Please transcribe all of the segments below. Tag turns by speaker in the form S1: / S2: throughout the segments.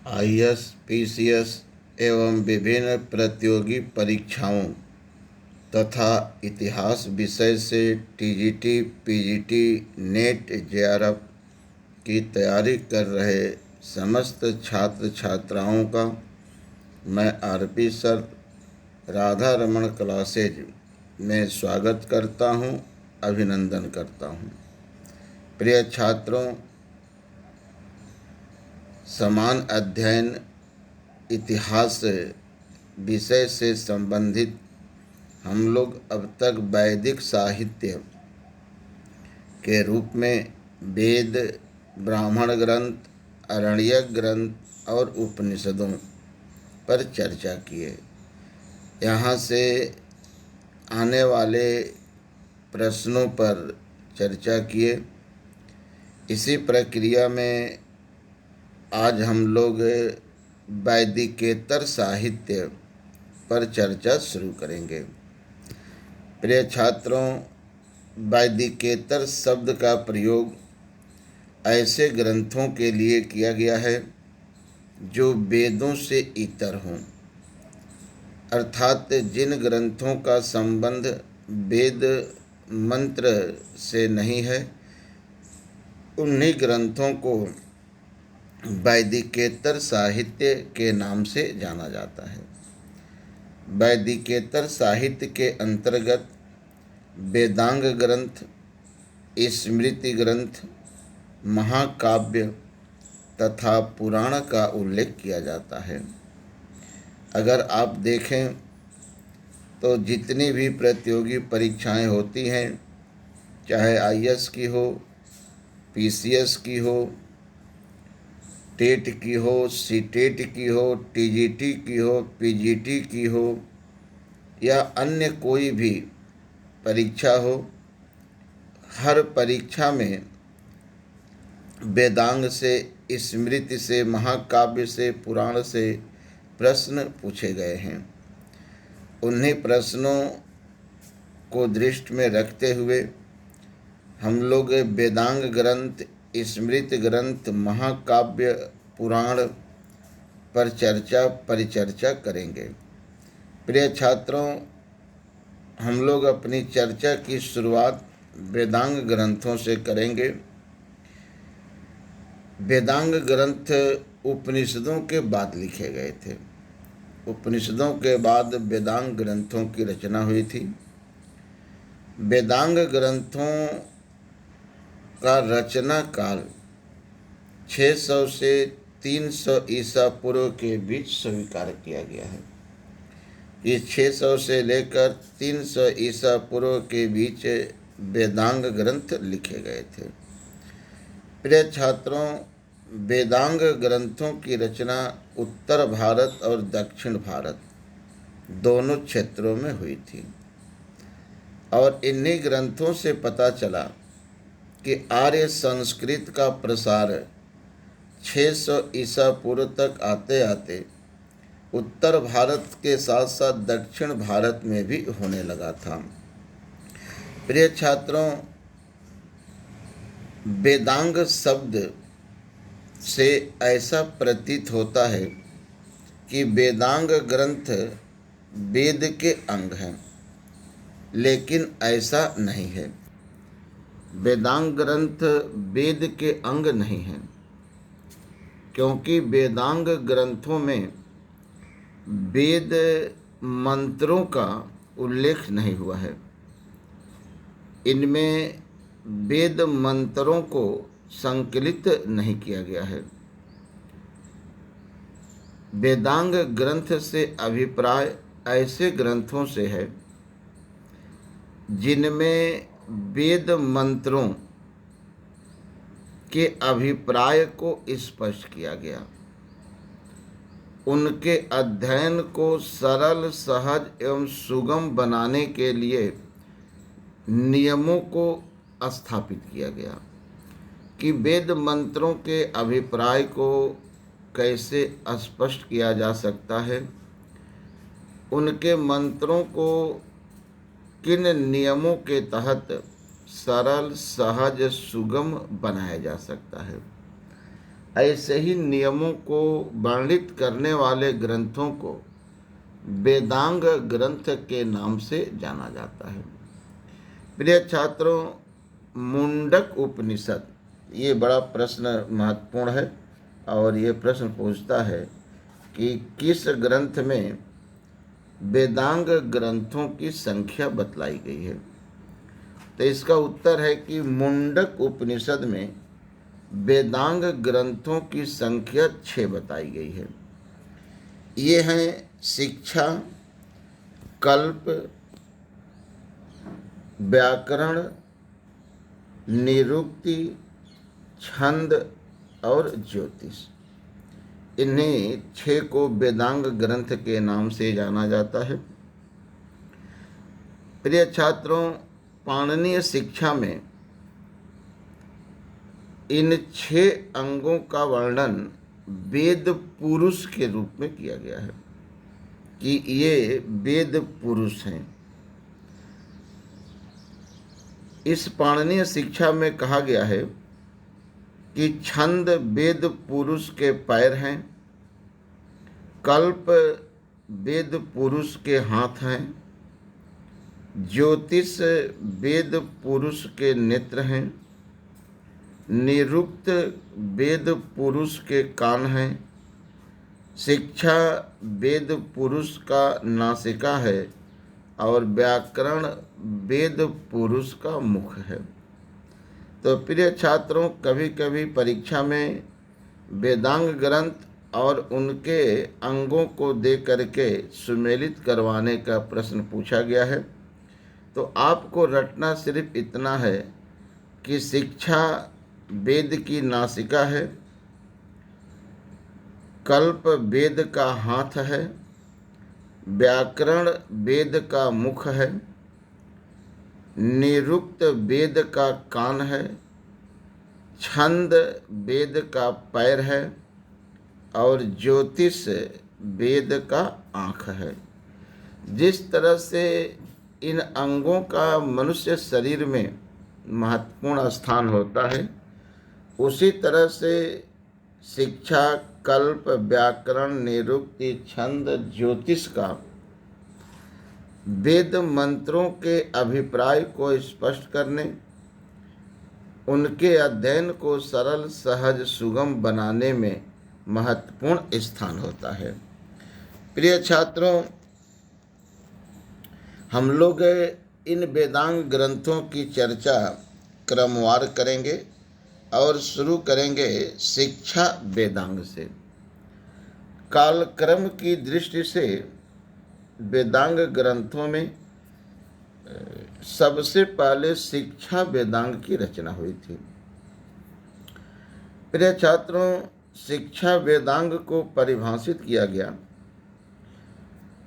S1: IAS, PCS एवं विभिन्न प्रतियोगी परीक्षाओं तथा इतिहास विषय से टीजीटी, पीजीटी, नेट, जेआरएफ की तैयारी कर रहे समस्त छात्र छात्राओं का मैं RP sir, Radha Raman classes में स्वागत करता हूं, अभिनंदन करता हूं। प्रिय छात्रों, समान अध्ययन इतिहास विषय से संबंधित हम लोग अब तक वैदिक साहित्य के रूप में वेद, ब्राह्मण ग्रंथ, आरण्यक ग्रंथ और उपनिषदों पर चर्चा किए। यहाँ से आने वाले प्रश्नों पर चर्चा किए। इसी प्रक्रिया में आज हम लोग वैदिकेतर साहित्य पर चर्चा शुरू करेंगे। प्रिय छात्रों, वैदिकेतर शब्द का प्रयोग ऐसे ग्रंथों के लिए किया गया है जो वेदों से इतर हों, अर्थात जिन ग्रंथों का संबंध वेद मंत्र से नहीं है, उन्हीं ग्रंथों को वैदिकेतर साहित्य के नाम से जाना जाता है। वैदिकेतर साहित्य के अंतर्गत वेदांग ग्रंथ, स्मृति ग्रंथ, महाकाव्य तथा पुराण का उल्लेख किया जाता है। अगर आप देखें तो जितनी भी प्रतियोगी परीक्षाएं होती हैं, चाहे आईएएस की हो, पीसीएस की हो, टेट की हो, सीटेट की हो, टीजीटी की हो, पीजीटी की हो या अन्य कोई भी परीक्षा हो, हर परीक्षा में वेदांग से, स्मृति से, महाकाव्य से, पुराण से प्रश्न पूछे गए हैं। उन्हीं प्रश्नों को दृष्टि में रखते हुए हम लोग वेदांग ग्रंथ, स्मृति ग्रंथ, महाकाव्य, पुराण पर परिचर्चा करेंगे। प्रिय छात्रों, हम लोग अपनी चर्चा की शुरुआत वेदांग ग्रंथों से करेंगे। वेदांग ग्रंथ उपनिषदों के बाद लिखे गए थे। उपनिषदों के बाद वेदांग ग्रंथों की रचना हुई थी। वेदांग ग्रंथों का रचना काल 600 से 300 ईसा पूर्व के बीच स्वीकार किया गया है। ये 600 से लेकर 300 ईसा पूर्व के बीच वेदांग ग्रंथ लिखे गए थे। प्रिय छात्रों, वेदांग ग्रंथों की रचना उत्तर भारत और दक्षिण भारत दोनों क्षेत्रों में हुई थी और इन्हीं ग्रंथों से पता चला कि आर्य संस्कृत का प्रसार 600 ईसा पूर्व तक आते आते उत्तर भारत के साथ साथ दक्षिण भारत में भी होने लगा था। प्रिय छात्रों, वेदांग शब्द से ऐसा प्रतीत होता है कि वेदांग ग्रंथ वेद के अंग हैं, लेकिन ऐसा नहीं है। वेदांग ग्रंथ वेद के अंग नहीं हैं, क्योंकि वेदांग ग्रंथों में वेद मंत्रों का उल्लेख नहीं हुआ है। इनमें वेद मंत्रों को संकलित नहीं किया गया है। वेदांग ग्रंथ से अभिप्राय ऐसे ग्रंथों से है जिनमें वेद मंत्रों के अभिप्राय को स्पष्ट किया गया, उनके अध्ययन को सरल, सहज एवं सुगम बनाने के लिए नियमों को स्थापित किया गया कि वेद मंत्रों के अभिप्राय को कैसे स्पष्ट किया जा सकता है, उनके मंत्रों को किन नियमों के तहत सरल, सहज, सुगम बनाया जा सकता है। ऐसे ही नियमों को वर्णित करने वाले ग्रंथों को वेदांग ग्रंथ के नाम से जाना जाता है। प्रिय छात्रों, मुंडक उपनिषद, ये बड़ा प्रश्न महत्वपूर्ण है और ये प्रश्न पूछता है कि किस ग्रंथ में वेदांग ग्रंथों की संख्या बतलाई गई है। तो इसका उत्तर है कि मुंडक उपनिषद में वेदांग ग्रंथों की संख्या 6 बताई गई है। ये हैं शिक्षा, कल्प, व्याकरण, निरुक्ति, छंद और ज्योतिष। इन्हीं 6 को वेदांग ग्रंथ के नाम से जाना जाता है। प्रिय छात्रों, पाणिनीय शिक्षा में इन 6 अंगों का वर्णन वेद पुरुष के रूप में किया गया है कि ये वेद पुरुष हैं। इस पाणिनीय शिक्षा में कहा गया है कि छंद वेद पुरुष के पैर हैं, कल्प वेद पुरुष के हाथ हैं, ज्योतिष वेद पुरुष के नेत्र हैं, निरुक्त वेद पुरुष के कान हैं, शिक्षा वेद पुरुष का नासिका है और व्याकरण वेद पुरुष का मुख है। तो प्रिय छात्रों, कभी कभी परीक्षा में वेदांग ग्रंथ और उनके अंगों को दे करके सुमेलित करवाने का प्रश्न पूछा गया है। तो आपको रटना सिर्फ इतना है कि शिक्षा वेद की नासिका है, कल्प वेद का हाथ है, व्याकरण वेद का मुख है, निरुक्त वेद का कान है, छंद वेद का पैर है और ज्योतिष वेद का आँख है। जिस तरह से इन अंगों का मनुष्य शरीर में महत्वपूर्ण स्थान होता है, उसी तरह से शिक्षा, कल्प, व्याकरण, निरुक्ति, छंद, ज्योतिष का वेद मंत्रों के अभिप्राय को स्पष्ट करने, उनके अध्ययन को सरल, सहज, सुगम बनाने में महत्वपूर्ण स्थान होता है। प्रिय छात्रों, हम लोग इन वेदांग ग्रंथों की चर्चा क्रमवार करेंगे और शुरू करेंगे शिक्षा वेदांग से। कालक्रम की दृष्टि से वेदांग ग्रंथों में सबसे पहले शिक्षा वेदांग की रचना हुई थी। प्रिय छात्रों, शिक्षा वेदांग को परिभाषित किया गया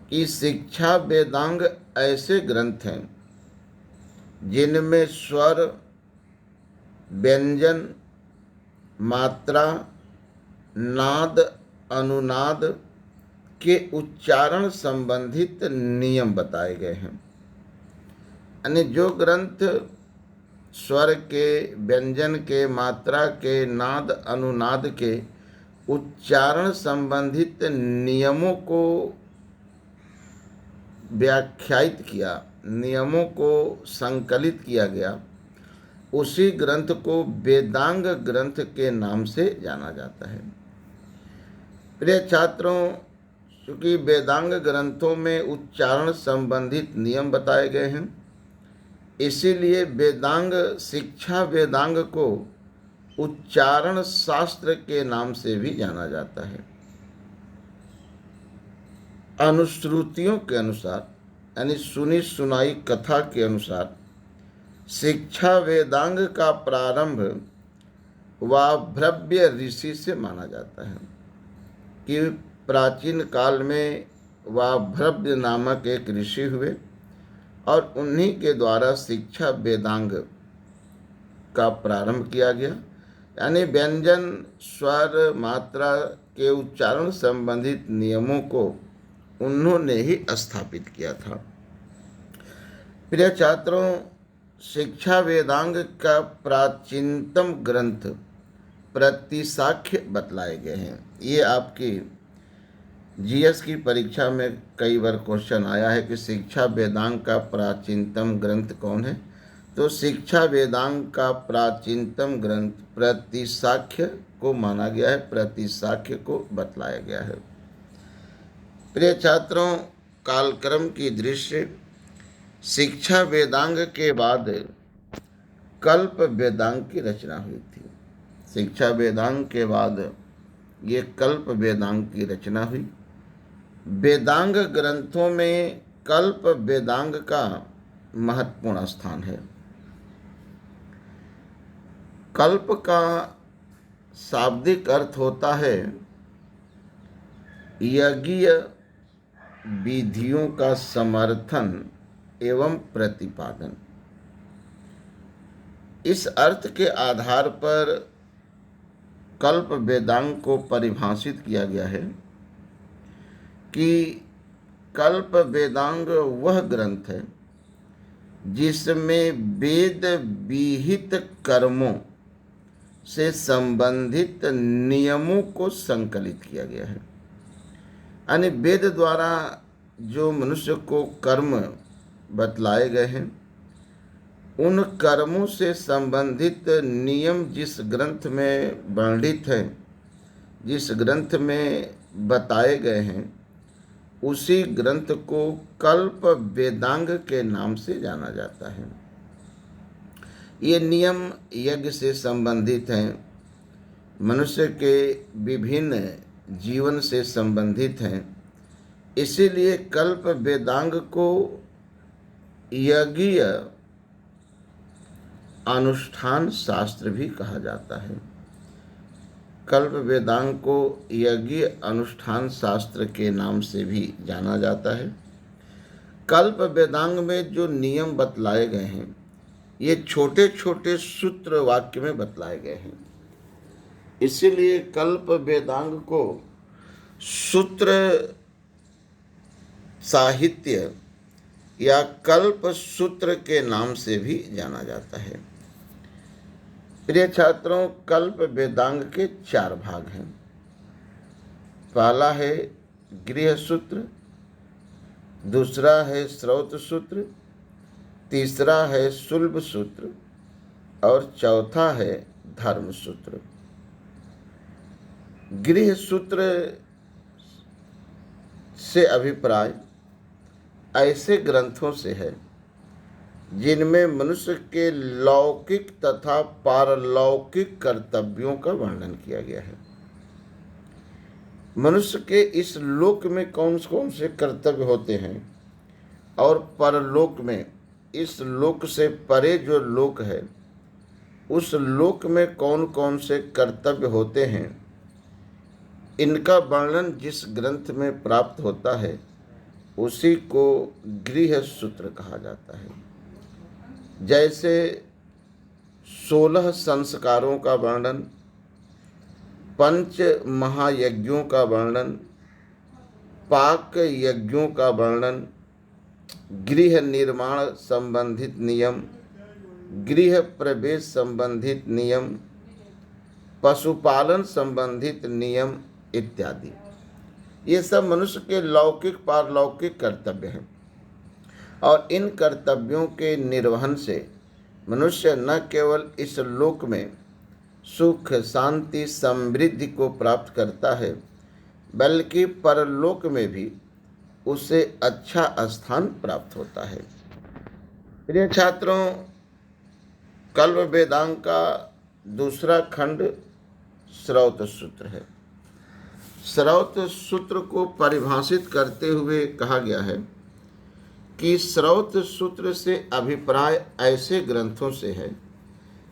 S1: कि शिक्षा वेदांग ऐसे ग्रंथ हैं जिनमें स्वर, व्यंजन, मात्रा, नाद, अनुनाद के उच्चारण संबंधित नियम बताए गए हैं। यानी जो ग्रंथ स्वर के, व्यंजन के, मात्रा के, नाद, अनुनाद के उच्चारण संबंधित नियमों को व्याख्यायित किया, नियमों को संकलित किया गया, उसी ग्रंथ को वेदांग ग्रंथ के नाम से जाना जाता है। प्रिय छात्रों, चूँकि वेदांग ग्रंथों में उच्चारण संबंधित नियम बताए गए हैं, इसीलिए वेदांग, शिक्षा वेदांग को उच्चारण शास्त्र के नाम से भी जाना जाता है। अनुश्रुतियों के अनुसार, यानी सुनी सुनाई कथा के अनुसार, शिक्षा वेदांग का प्रारंभ वाभ्रव्य ऋषि से माना जाता है कि प्राचीन काल में वाभ्रव्य नामक एक ऋषि हुए और उन्हीं के द्वारा शिक्षा वेदांग का प्रारंभ किया गया। यानी व्यंजन, स्वर, मात्रा के उच्चारण संबंधित नियमों को उन्होंने ही स्थापित किया था। प्रिय छात्रों, शिक्षा वेदांग का प्राचीनतम ग्रंथ प्रतिसाख्य बतलाए गए हैं। ये आपकी जीएस की परीक्षा में कई बार क्वेश्चन आया है कि शिक्षा वेदांग का प्राचीनतम ग्रंथ कौन है। तो शिक्षा वेदांग का प्राचीनतम ग्रंथ प्रतिसाख्य को माना गया है, प्रतिसाख्य को बतलाया गया है। प्रिय छात्रों, कालक्रम की दृष्टि शिक्षा वेदांग के बाद कल्प वेदांग की रचना हुई थी। शिक्षा वेदांग के बाद ये कल्प वेदांग की रचना हुई। वेदांग ग्रंथों में कल्प वेदांग का महत्वपूर्ण स्थान है। कल्प का शाब्दिक अर्थ होता है यज्ञीय विधियों का समर्थन एवं प्रतिपादन। इस अर्थ के आधार पर कल्प वेदांग को परिभाषित किया गया है कि कल्प वेदांग वह ग्रंथ है जिसमें वेद विहित कर्मों से संबंधित नियमों को संकलित किया गया है। यानी वेद द्वारा जो मनुष्य को कर्म बतलाए गए हैं, उन कर्मों से संबंधित नियम जिस ग्रंथ में वर्णित हैं, जिस ग्रंथ में बताए गए हैं, उसी ग्रंथ को कल्प वेदांग के नाम से जाना जाता है। ये नियम यज्ञ से संबंधित हैं, मनुष्य के विभिन्न जीवन से संबंधित हैं। इसीलिए कल्प वेदांग को यज्ञीय अनुष्ठान शास्त्र भी कहा जाता है। कल्प वेदांग को यज्ञीय अनुष्ठान शास्त्र के नाम से भी जाना जाता है। कल्प वेदांग में जो नियम बतलाए गए हैं, ये छोटे छोटे सूत्र वाक्य में बतलाए गए हैं। इसीलिए कल्प वेदांग को सूत्र साहित्य या कल्प सूत्र के नाम से भी जाना जाता है। प्रिय छात्रों, कल्प वेदांग के 4 भाग हैं। पहला है गृह सूत्र, दूसरा है श्रौत सूत्र, तीसरा है सुलभ सूत्र और चौथा है धर्म सूत्र। गृह सूत्र से अभिप्राय ऐसे ग्रंथों से है जिनमें मनुष्य के लौकिक तथा पारलौकिक कर्तव्यों का वर्णन किया गया है। मनुष्य के इस लोक में कौन कौन से कर्तव्य होते हैं और परलोक में, इस लोक से परे जो लोक है, उस लोक में कौन कौन से कर्तव्य होते हैं, इनका वर्णन जिस ग्रंथ में प्राप्त होता है उसी को गृह सूत्र कहा जाता है। जैसे 16 संस्कारों का वर्णन, पंच महायज्ञों का वर्णन, पाक यज्ञों का वर्णन, गृह निर्माण संबंधित नियम, गृह प्रवेश संबंधित नियम, पशुपालन संबंधित नियम इत्यादि, ये सब मनुष्य के लौकिक पारलौकिक कर्तव्य हैं। और इन कर्तव्यों के निर्वहन से मनुष्य न केवल इस लोक में सुख शांति समृद्धि को प्राप्त करता है, बल्कि परलोक में भी उसे अच्छा स्थान प्राप्त होता है। प्रिय छात्रों, कल्प वेदांग का दूसरा खंड श्रौत सूत्र है। श्रौत सूत्र को परिभाषित करते हुए कहा गया है कि श्रौत सूत्र से अभिप्राय ऐसे ग्रंथों से है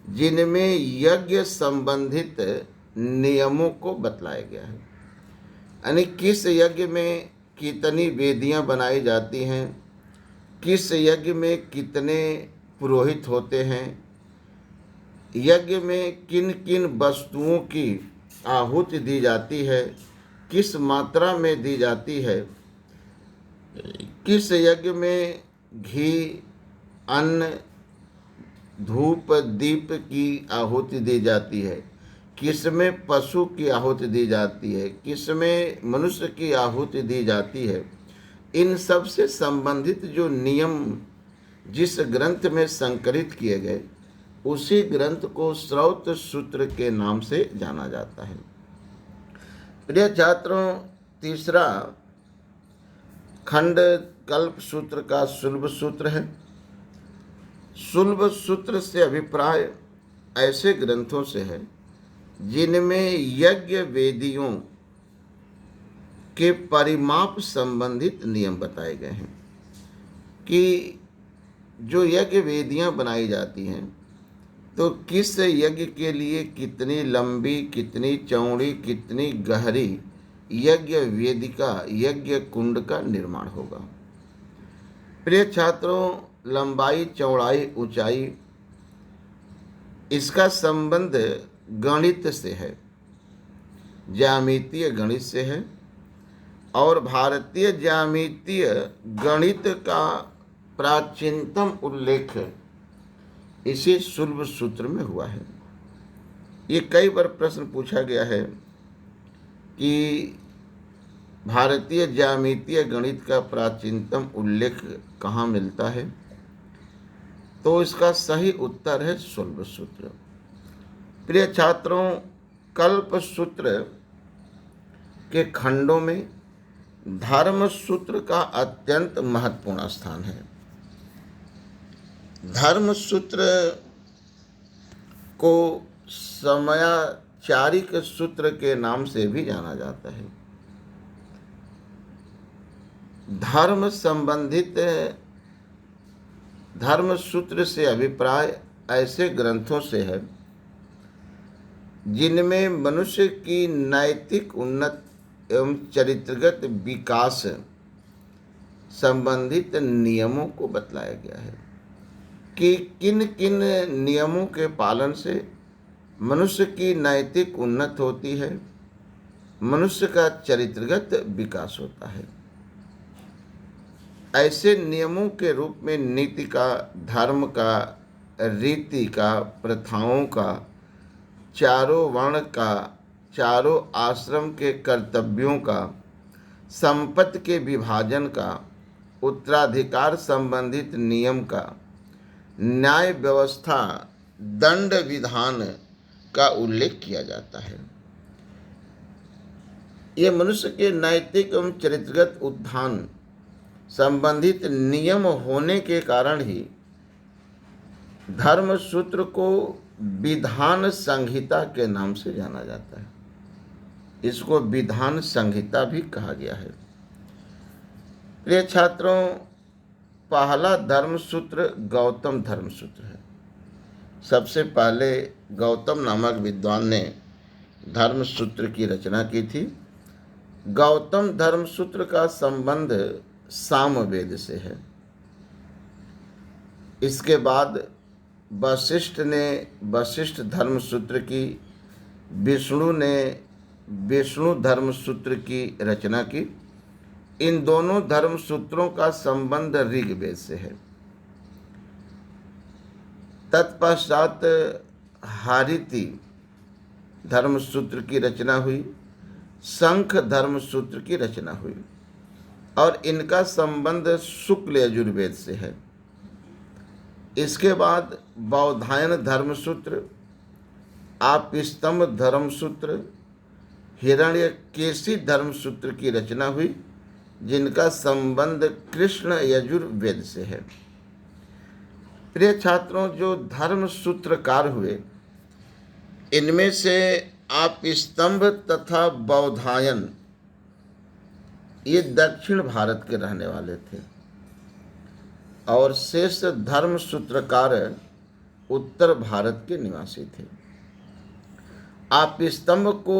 S1: जिनमें यज्ञ संबंधित नियमों को बतलाया गया है। यानी किस यज्ञ में कितनी वेदियां बनाई जाती हैं, किस यज्ञ में कितने पुरोहित होते हैं, यज्ञ में किन किन वस्तुओं की आहुति दी जाती है, किस मात्रा में दी जाती है, किस यज्ञ में घी, अन्न, धूप, दीप की आहुति दी जाती है, किसमें पशु की आहुति दी जाती है, किसमें मनुष्य की आहुति दी जाती है, इन सब से संबंधित जो नियम जिस ग्रंथ में संकलित किए गए उसी ग्रंथ को श्रौत सूत्र के नाम से जाना जाता है। प्रिय छात्रों, तीसरा खंड कल्प सूत्र का सुलभ सूत्र है। सुलभ सूत्र से अभिप्राय ऐसे ग्रंथों से है जिनमें यज्ञ वेदियों के परिमाप संबंधित नियम बताए गए हैं कि जो यज्ञ वेदियां बनाई जाती हैं तो किस यज्ञ के लिए कितनी लंबी, कितनी चौड़ी, कितनी गहरी यज्ञ वेदिका, यज्ञ कुंड का निर्माण होगा। प्रिय छात्रों, लंबाई, चौड़ाई, ऊंचाई इसका संबंध गणित से है, ज्यामितीय गणित से है और भारतीय ज्यामितीय गणित का प्राचीनतम उल्लेख इसी सुलभ सूत्र में हुआ है। ये कई बार प्रश्न पूछा गया है कि भारतीय ज्यामितीय गणित का प्राचीनतम उल्लेख कहाँ मिलता है, तो इसका सही उत्तर है सुलभ सूत्र। प्रिय छात्रों, कल्प सूत्र के खंडों में धर्म सूत्र का अत्यंत महत्वपूर्ण स्थान है। धर्म सूत्र को समयाचारिक सूत्र के नाम से भी जाना जाता है। धर्म संबंधित धर्म सूत्र से अभिप्राय ऐसे ग्रंथों से है जिनमें मनुष्य की नैतिक उन्नति एवं चरित्रगत विकास संबंधित नियमों को बतलाया गया है कि किन किन नियमों के पालन से मनुष्य की नैतिक उन्नति होती है, मनुष्य का चरित्रगत विकास होता है। ऐसे नियमों के रूप में नीति का, धर्म का, रीति का, प्रथाओं का, चारों वर्ण का, चारों आश्रम के कर्तव्यों का, संपत्ति के विभाजन का, उत्तराधिकार संबंधित नियम का, न्याय व्यवस्था, दंड विधान का उल्लेख किया जाता है। ये मनुष्य के नैतिक एवं चरित्रगत उत्थान संबंधित नियम होने के कारण ही धर्म सूत्र को विधान संहिता के नाम से जाना जाता है। इसको विधान संहिता भी कहा गया है। प्रिय छात्रों, पहला धर्म सूत्र गौतम धर्म सूत्र है। सबसे पहले गौतम नामक विद्वान ने धर्म सूत्र की रचना की थी। गौतम धर्म सूत्र का संबंध सामवेद से है। इसके बाद वशिष्ठ ने वशिष्ठ धर्म सूत्र की, विष्णु ने विष्णु धर्म सूत्र की रचना की। इन दोनों धर्म सूत्रों का संबंध ऋग्वेद से है। तत्पश्चात हारीति धर्म सूत्र की रचना हुई, शंख धर्म सूत्र की रचना हुई और इनका संबंध शुक्ल यजुर्वेद से है। इसके बाद बौधायन धर्म सूत्र, आपस्तंभ धर्म सूत्र, हिरण्यकेशी धर्म सूत्र की रचना हुई, जिनका संबंध कृष्ण यजुर्वेद से है। प्रिय छात्रों, जो धर्म सूत्रकार हुए इनमें से आपस्तंभ तथा बौधायन ये दक्षिण भारत के रहने वाले थे और शेष धर्म सूत्रकार उत्तर भारत के निवासी थे। आपस्तंभ को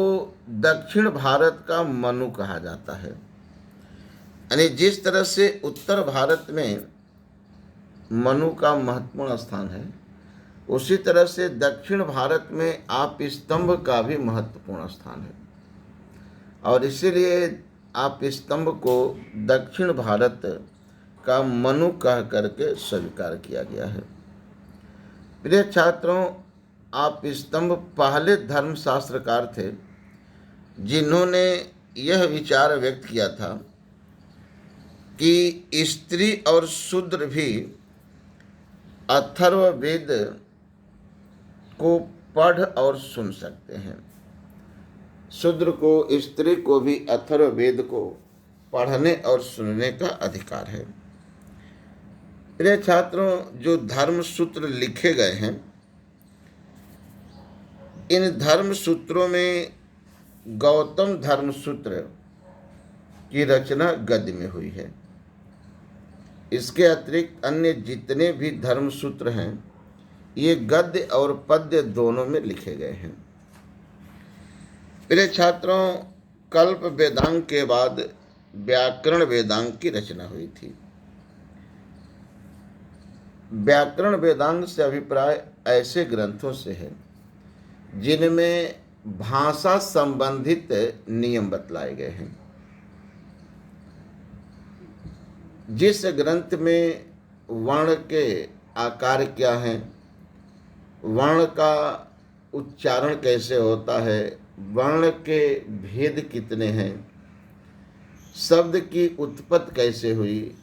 S1: दक्षिण भारत का मनु कहा जाता है। यानी जिस तरह से उत्तर भारत में मनु का महत्वपूर्ण स्थान है, उसी तरह से दक्षिण भारत में आपस्तंभ का भी महत्वपूर्ण स्थान है और इसीलिए आपस्तंभ को दक्षिण भारत का मनु कह करके स्वीकार किया गया है। प्रिय छात्रों, आप स्तंभ पहले धर्मशास्त्रकार थे जिन्होंने यह विचार व्यक्त किया था कि स्त्री और शूद्र भी अथर्ववेद को पढ़ और सुन सकते हैं। शूद्र को, स्त्री को भी अथर्ववेद को पढ़ने और सुनने का अधिकार है। प्रिय छात्रों, जो धर्म सूत्र लिखे गए हैं, इन धर्म सूत्रों में गौतम धर्म सूत्र की रचना गद्य में हुई है। इसके अतिरिक्त अन्य जितने भी धर्म सूत्र हैं, ये गद्य और पद्य दोनों में लिखे गए हैं। प्रिय छात्रों, कल्प वेदांग के बाद व्याकरण वेदांग की रचना हुई थी। व्याकरण वेदांग से अभिप्राय ऐसे ग्रंथों से है जिनमें भाषा संबंधित नियम बतलाए गए हैं। जिस ग्रंथ में वर्ण के आकार क्या हैं, वर्ण का उच्चारण कैसे होता है, वर्ण के भेद कितने हैं, शब्द की उत्पत्ति कैसे हुई,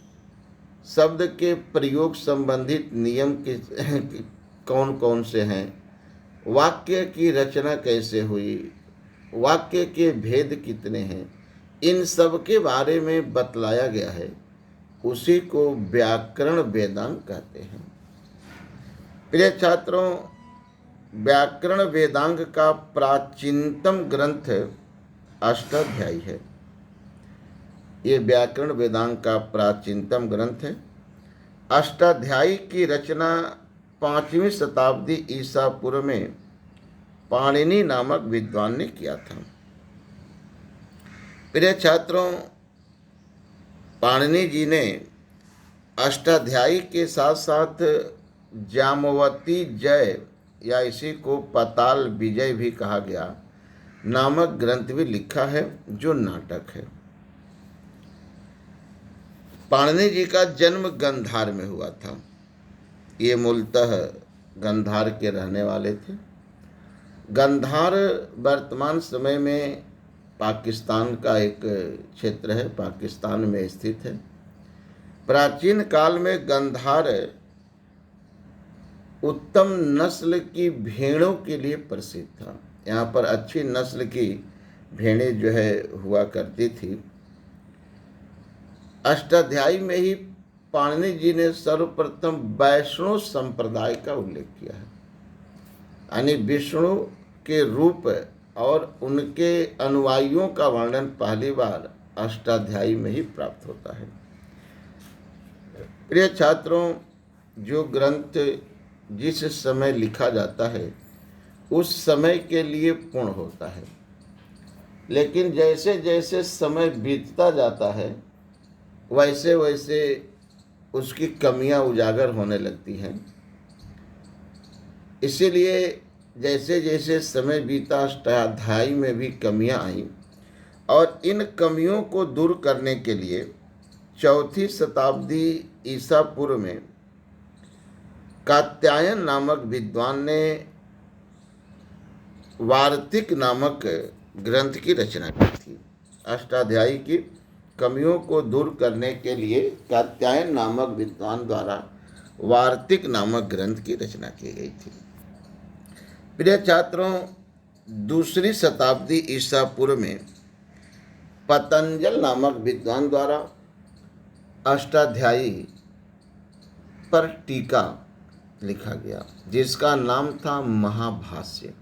S1: शब्द के प्रयोग संबंधित नियम कौन कौन से हैं, वाक्य की रचना कैसे हुई, वाक्य के भेद कितने हैं, इन सब के बारे में बतलाया गया है। उसी को व्याकरण वेदांग कहते हैं। प्रिय छात्रों, व्याकरण वेदांग का प्राचीनतम ग्रंथ अष्टाध्यायी है। ये व्याकरण वेदांग का प्राचीनतम ग्रंथ है। अष्टाध्यायी की रचना 5वीं शताब्दी ईसा पूर्व में पाणिनि नामक विद्वान ने किया था। प्रिय छात्रों, पाणिनि जी ने अष्टाध्यायी के साथ साथ जामवती जय, या इसी को पाताल विजय भी कहा गया, नामक ग्रंथ भी लिखा है, जो नाटक है। पाणिनि जी का जन्म गंधार में हुआ था। ये मूलतः गंधार के रहने वाले थे। गंधार वर्तमान समय में पाकिस्तान का एक क्षेत्र है, पाकिस्तान में स्थित है। प्राचीन काल में गंधार उत्तम नस्ल की भेड़ों के लिए प्रसिद्ध था। यहाँ पर अच्छी नस्ल की भेड़ें जो है हुआ करती थी। अष्टाध्यायी में ही पाणिनि जी ने सर्वप्रथम वैष्णव संप्रदाय का उल्लेख किया है, यानी विष्णु के रूप और उनके अनुयायियों का वर्णन पहली बार अष्टाध्यायी में ही प्राप्त होता है। प्रिय छात्रों, जो ग्रंथ जिस समय लिखा जाता है उस समय के लिए पूर्ण होता है, लेकिन जैसे जैसे समय बीतता जाता है वैसे वैसे उसकी कमियां उजागर होने लगती हैं। इसीलिए जैसे जैसे समय बीता, अष्टाध्यायी में भी कमियां आईं, और इन कमियों को दूर करने के लिए 4वीं शताब्दी ईसा पूर्व में कात्यायन नामक विद्वान ने वार्तिक नामक ग्रंथ की रचना की थी। अष्टाध्यायी की कमियों को दूर करने के लिए कात्यायन नामक विद्वान द्वारा वार्तिक नामक ग्रंथ की रचना की गई थी। प्रिय छात्रों, 2री शताब्दी ईसा पूर्व में पतंजल नामक विद्वान द्वारा अष्टाध्यायी पर टीका लिखा गया, जिसका नाम था महाभाष्य।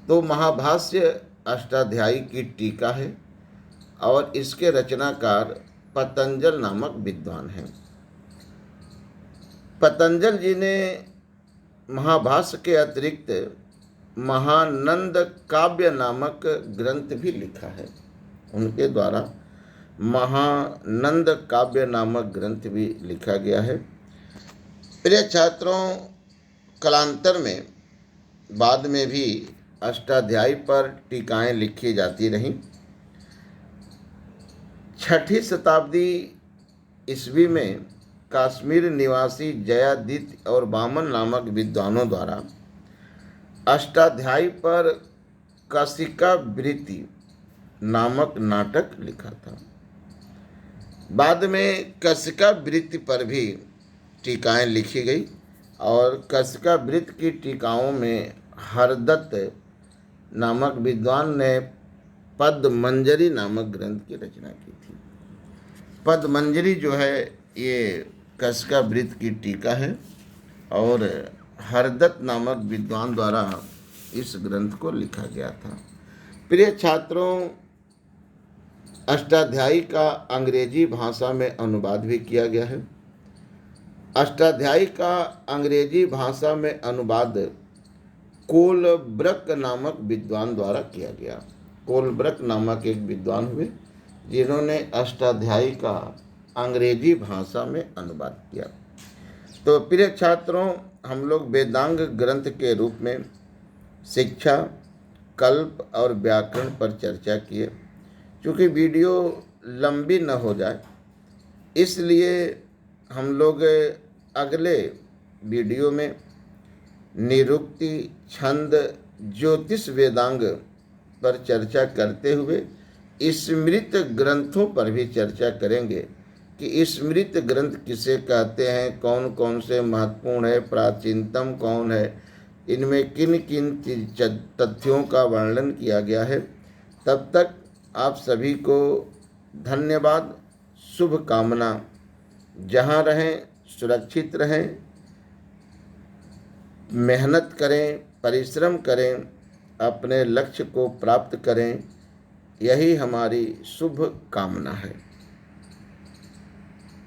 S1: तो महाभाष्य अष्टाध्यायी की टीका है और इसके रचनाकार पतंजल नामक विद्वान हैं। पतंजल जी ने महाभाष्य के अतिरिक्त महानंद काव्य नामक ग्रंथ भी लिखा है। उनके द्वारा महानंद काव्य नामक ग्रंथ भी लिखा गया है। प्रिय छात्रों, कालांतर में बाद में भी अष्टाध्यायी पर टीकाएं लिखी जाती रहीं। 6ठी शताब्दी ईस्वी में कश्मीर निवासी जयादित्य और वामन नामक विद्वानों द्वारा अष्टाध्यायी पर कशिका वृत्ति नामक नाटक लिखा था। बाद में कशिका वृत्ति पर भी टीकाएं लिखी गई और कशिका वृत्ति की टीकाओं में हरदत्त नामक विद्वान ने पद्मंजरी नामक ग्रंथ की रचना की थी। पद्मंजरी जो है ये कशिका वृत्ति की टीका है और हरदत्त नामक विद्वान द्वारा इस ग्रंथ को लिखा गया था। प्रिय छात्रों, अष्टाध्यायी का अंग्रेजी भाषा में अनुवाद भी किया गया है। अष्टाध्यायी का अंग्रेजी भाषा में अनुवाद कोलब्रक नामक विद्वान द्वारा किया गया। कोलब्रक नामक एक विद्वान हुए जिन्होंने अष्टाध्यायी का अंग्रेजी भाषा में अनुवाद किया। तो प्रिय छात्रों, हम लोग वेदांग ग्रंथ के रूप में शिक्षा, कल्प और व्याकरण पर चर्चा किए। क्योंकि वीडियो लंबी न हो जाए इसलिए हम लोग अगले वीडियो में निरुक्ति, छंद, ज्योतिष, वेदांग पर चर्चा करते हुए स्मृत ग्रंथों पर भी चर्चा करेंगे कि स्मृत ग्रंथ किसे कहते हैं, कौन कौन से महत्वपूर्ण है, प्राचीनतम कौन है, इनमें किन किन तथ्यों का वर्णन किया गया है। तब तक आप सभी को धन्यवाद, शुभकामना। जहाँ रहें सुरक्षित रहें, मेहनत करें, परिश्रम करें, अपने लक्ष्य को प्राप्त करें, यही हमारी शुभ कामना है।